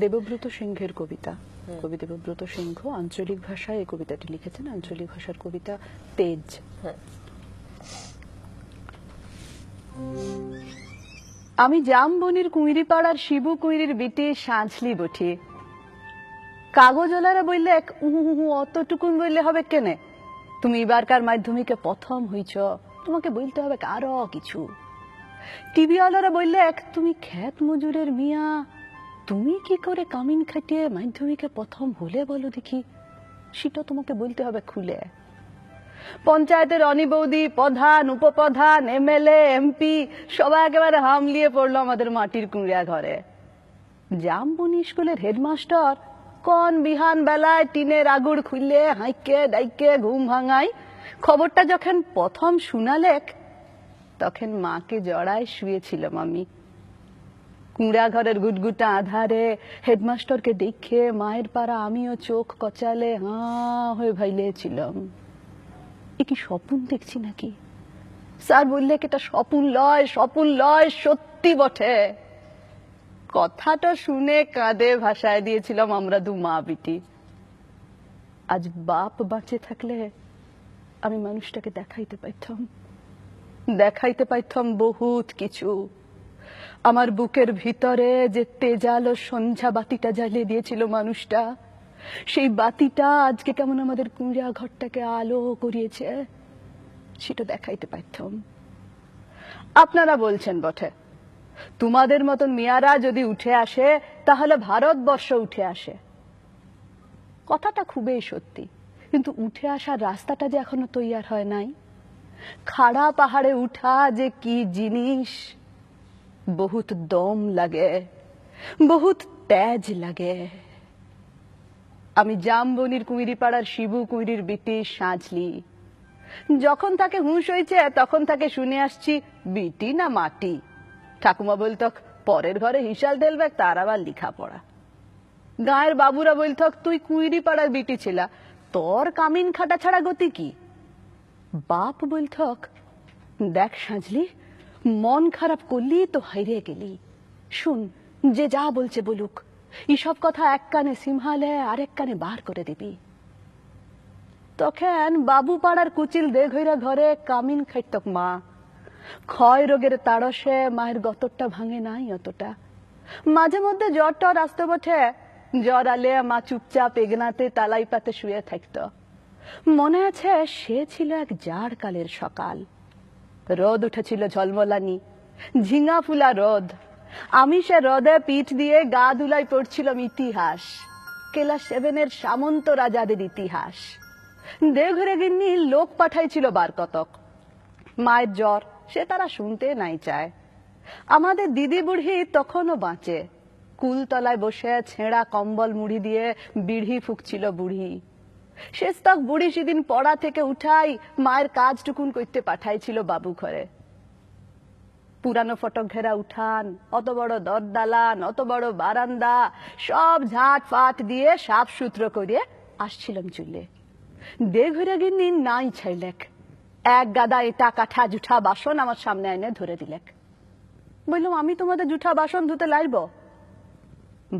দেবব্রত সিংহের কবিতা। কবি দেবব্রত সিংহ আঞ্চলিক ভাষায় এই কবিতাটি লিখেছেন। আঞ্চলিক ভাষার কবিতা তেজ। আমি জামবনির কুঁইরিপাড়ার শিবু কুঁইরির বিটি সাঁঝলি বঠি। কাগজওয়ালারা বললে অতটুকুন বললে হবে কেনে? তুমি এবারকার মাধ্যমিকে প্রথম হইছ, তোমাকে বলতে হবে আরো কিছু। টিভিওয়ালারা বললে তুমি ক্ষেত মজুরের মিয়া, তুমি কি করে কামিন খাটিয়ে মাধ্যমিকে প্রথম হলে বলো দেখি, সেটা তোমাকে বলতে হবে খুলে। পঞ্চায়েতের অনি বৌদি, প্রধান, উপপ্রধান, এমএলএ, এমপি সবাই একেবারে হামলিয়ে পড়লো আমাদের মাটির কুঁড়িয়া ঘরে। জামবনি স্কুলের হেডমাস্টার কোন বিহান বেলায় টিনের আগুড় খুললে হাইকে ডাইকে ঘুম ভাঙাই খবরটা যখন প্রথম শুনালেক, তখন মাকে জড়ায় শুয়েছিলাম আমি। কুঁড়া ঘরের গুটগুটা আধারে হেডমাস্টারকে দেখে মায়ের পাড়া আমিও চোখ কচালে হাঁ হয়ে ভাইলেছিলাম। এ কি স্বপ্ন দেখছি নাকি? স্যার বললে এটা স্বপ্ন লয়, স্বপ্ন লয়, সত্যি বটে। কথাটা শুনে কাঁদে ভাসায় দিয়েছিলাম আমরা দু মা বিটি। আজ বাপ বাঁচে থাকলে আমি মানুষটাকে দেখাইতে পাইতাম বহুত কিছু। আমার বুকের ভিতরে যে তেজালো সন্ধ্যা বাতিটা জ্বালিয়ে দিয়েছিল মানুষটা, সেই বাতিটা আজকে কেমন আমাদের কুঁড়া ঘরটাকে আলো করিয়েছে, সেটা দেখাইতে পাইতাম। আপনারা বলছেন বটে, তোমাদের মতন মিয়ারা যদি উঠে আসে তাহলে ভারতবর্ষ উঠে আসে। কথাটা খুবই সত্যি, কিন্তু উঠে আসার রাস্তাটা যে এখনো তৈয়ার হয় নাই। খাড়া পাহাড়ে উঠা যে কি জিনিস, বহুত দম লাগে, বহুত তেজ লাগে। আমি জামবনির কুঁইরিপাড়ার শিবু কুঁইরির বিটি সাঁঝলি। যখন তাকে হুঁশ হয়েছে তখন তাকে শুনে আসছি বিটি না মাটি। ঠাকুমা বলত পরের ঘরে হিসাল ঢেলবে, তার আবার লেখাপড়া। গায়ের বাবুরা বলত তুই কুঁইরিপাড়ার বিটি ছিলা, তোর কামিন খাটা ছাড়া গতি কি? বাপ বলত দেখ সাঁঝলি, মন খারাপ করলি তো হাইরে গেলি। শুন, যে যা বলছে বলুক, এসব কথা এক কানে সিমহালে আরেক কানে বার করে দিবি। তখন বাবু পাড়ার কুচিল দেঘইরা ঘরে কামিন খাইতক মা। ক্ষয় রোগের তাড়সে মায়ের গতরটা ভাঙে নাই অতটা। মাঝে মধ্যে জ্বর টর আসতে বটে, জ্বর আলে মা চুপচাপ এগনাতে তালাই পাতে শুয়ে থাকত। মনে আছে সে ছিল এক জাড় কালের সকাল। রোদ উঠেছিল ঝলমলানি, ঝিঙা ফুলা রোদ। আমি সে রোদে পিঠ দিয়ে গা দুলাই পড়ছিলাম ইতিহাস, ক্লাস 7-এর সামন্ত রাজাদের ইতিহাস। দেওঘরে গিন্নি লোক পাঠাইছিল বার কতক। মায়ের জ্বর সে তারা শুনতে নাই চায়। আমাদের দিদি বুড়ি তখনও বাঁচে। কুলতলায় বসে ছেঁড়া কম্বল মুড়ি দিয়ে বিড়ি ফুঁকছিল বুড়ি। শেষতক বুড়ি সেদিন পড়া থেকে উঠাই মায়ের কাজটুকুন করতে পাঠাইছিল বাবু ঘরে। পুরানো ফটক ঘেরা উঠান, অত বড় দরদালান, অত বড় বারান্দা, সব ঝাঁট ফাট দিয়ে সাফ সুতরো করিয়ে আসছিলাম চুলে। দেঘরে গিন্নি নাই ছাইলেক, এক গাদা এটা কাঠা জুঠা বাসন আমার সামনে এনে ধরে দিলেক। বললাম আমি তোমাদের জুঠা বাসন ধুতে লাইব?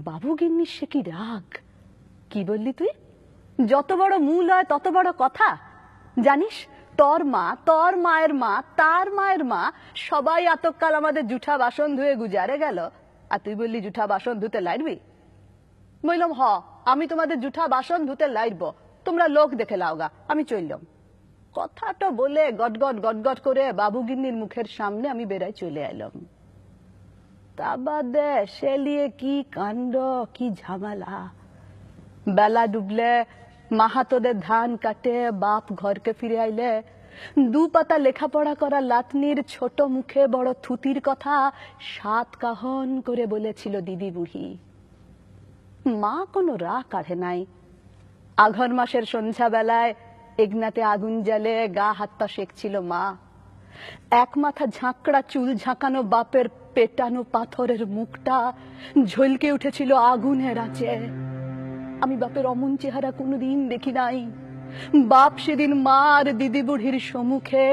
বাবু গিন্নি সে কি রাগ! কি বললি তুই? যত বড় মূল হয় তত বড় কথা। জানিস তোর মা, তোর মায়ের মা, তার মায়ের মা সবাই আতকাল আমাদের জুঠা বাসন ধুয়ে গুজারে গেল, আর তুই বললি জুঠা বাসন ধুতে লাইবি? বললাম আমি তোমাদের জুঠা বাসন ধুতে লাইব, তোমরা লোক দেখে লাওগা, আমি চললাম। কথাটা বলে গটগট গটগট করে বাবু গিন্নির মুখের সামনে আমি বেড়াই চলে এলাম। তা বাদে সে লিয়ে কি কাণ্ড, কি ঝামেলা। বেলা ডুবলে মাহাতোদের ধান কাটে বাপ ঘরকে ফিরে আইলে দু পাতা লেখাপড়া করা লাতনির ছোট মুখে বড় থুতির কথা 7 কাহন করে বলেছিল দিদি বুড়ি। মা কোনো রাগ কাঢ়ে নাই। আঘন মাসের সন্ধ্যা বেলায় এগনাতে আগুন জ্বালে গা হাত পা সেকছিল মা। এক মাথা ঝাঁকড়া চুল ঝাঁকানো বাপের পেটানো পাথরের মুখটা ঝলকে উঠেছিল আগুনের আঁচে। আমি বাপের অমন চেহারা কোনোদিন দেখি নাই। বাপ সেদিন মা আর দিদি বুড়ির সম্মুখে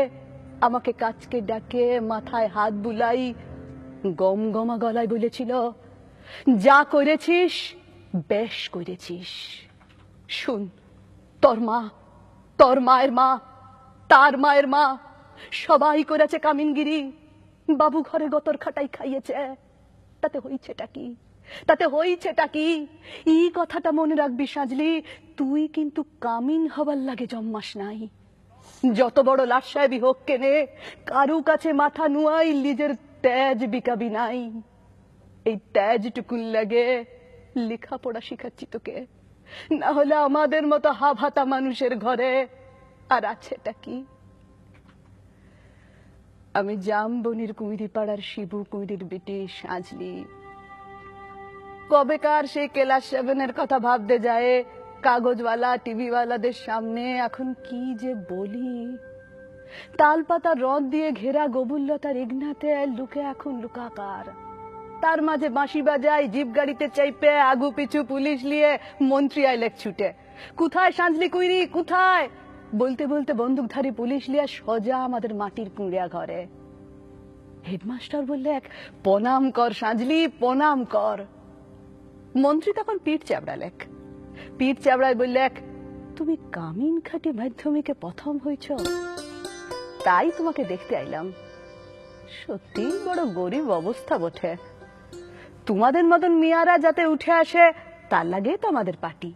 আমাকে কাছকে ডাকে মাথায় হাত বুলাই গম গমা গলায় বলেছিল, যা করেছিস বেশ করেছিস। শুন, তোর মা, তোর মায়ের মা, তার মায়ের মা সবাই করেছে কামিনগিরি, বাবু ঘরে গতর খাটাই খাইয়েছে। তাতে হইছেটা কি? তাতে হইছেটা কি? এই কথাটা মনে রাখবি সাজলি, তুই কিন্তু কামিন হবার লাগে জম্মাস নাই। যত বড় লাট সাহেবই হোক কেনে, কারু কাছে মাথা নুয়াই নিজের তেজ বিকাবি নাই। এই তেজটুকুন লাগে লেখাপড়া শিখাচ্ছি তোকে, না হলে আমাদের মতো হাভাতা মানুষের ঘরে আর আছেটা কি? আমি জামবনির কুমিরি পাড়ার শিবু কুমিরির বেটি সাজলি। কবেকার সেই ক্লাস 7-এর কথা ভাবতে যায় কাগজওয়ালা টিভিওয়ালাদের সামনে এখন কি যে বলি। তালপাতা রদ দিয়ে ঘেরা গবুল্লতার ইগনাতে লুকে এখন লুকাকার। তার মাঝে বাঁশি বাজায়, জিপ গাড়িতে চাইপে আগু পিছু পুলিশ নিয়ে মন্ত্রী আইলেক ছুটে। কোথায় সাজলি কুইরি, কোথায়? বলতে বলতে বন্দুকধারী পুলিশ লিয়া সোজা আমাদের মাটির কুঁড়িয়া ঘরে। হেডমাস্টার বললে, এক প্রণাম কর সাজলি, প্রণাম কর। মন্ত্রী তখন পিঠ চাবড়ালেক। পিঠ চাবড়ায় বললে, তুমি কামিন খাটি মাধ্যমিকে প্রথম হয়েছ, তাই তোমাকে দেখতে আইলাম। সত্যি বড় গরিব অবস্থা বটে। তোমাদের মতন মিয়ারা যাতে উঠে আসে তার লাগেই তো আমাদের পার্টি,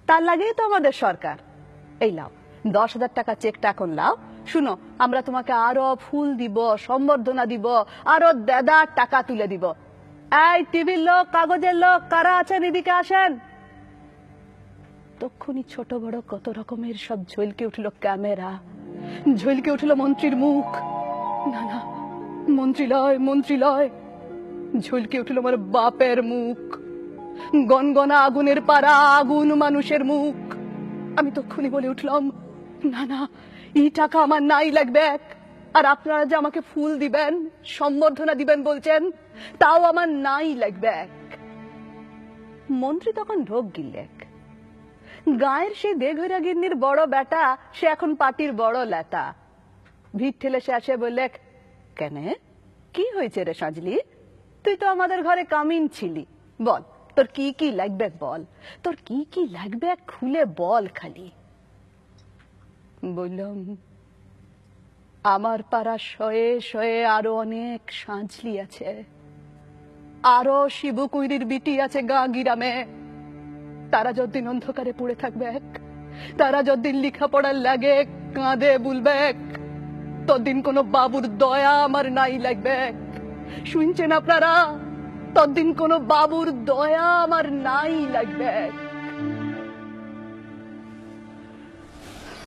তার লাগেই তো আমাদের সরকার। এই লাও 10,000 টাকা চেকটা এখন লাও। শুনো, আমরা তোমাকে আরো ফুল দিব, সম্বর্ধনা দিব, আরো দেদার টাকা তুলে দিব। এই টিভির লোক, কাগজের লোক, কারা আছেন এদিকে আসেন। তক্ষুনি ছোট বড় কত রকমের সব ঝলকে উঠল ক্যামেরা, ঝলকে উঠল মন্ত্রীর মুখ। না না, মন্ত্রী লয়, মন্ত্রী লয়। ঝলকে উঠল আমার বাপের মুখ, গনগনা আগুনের পাড়া, আগুন মানুষের মুখ। আমি তক্ষুনি বলে উঠলাম, না না, এই টাকা আমার নাই লাগবে। আর আপনারা যে আমাকে ফুল দিবেন, সম্বর্ধনা দিবেন বলছেন, তাও আমার নাই লাগবে। মন্ত্রী তখন ঢোক গিললেক। গায়ের সেই দেঘরা গিন্নির বড় বেটা, সে এখন পার্টির বড় লেতা। ভিড় ঠেলে সে আসে বললে, কেন, কি হয়েছে রে সাজলি? তুই তো আমাদের ঘরে কামিন ছিলি, বল তোর কি কি লাগবে, বল তোর কি কি লাগবে, খুলে বল খালি। বললাম, আমার পাড়া শয়ে শয়ে আরো অনেক সাঁঝলি আছে, আরো শিবু কুইরির বিটি আছে গা গিরামে। তারা যতদিন অন্ধকারে পড়ে থাকবে, তারা যতদিন লেখাপড়ার লাগে কাঁদে বুলবে, ততদিন কোনো বাবুর দয়া আমার নাই লাগবে। শুনছেন আপনারা? ততদিন কোনো বাবুর দয়া আমার নাই লাগবে।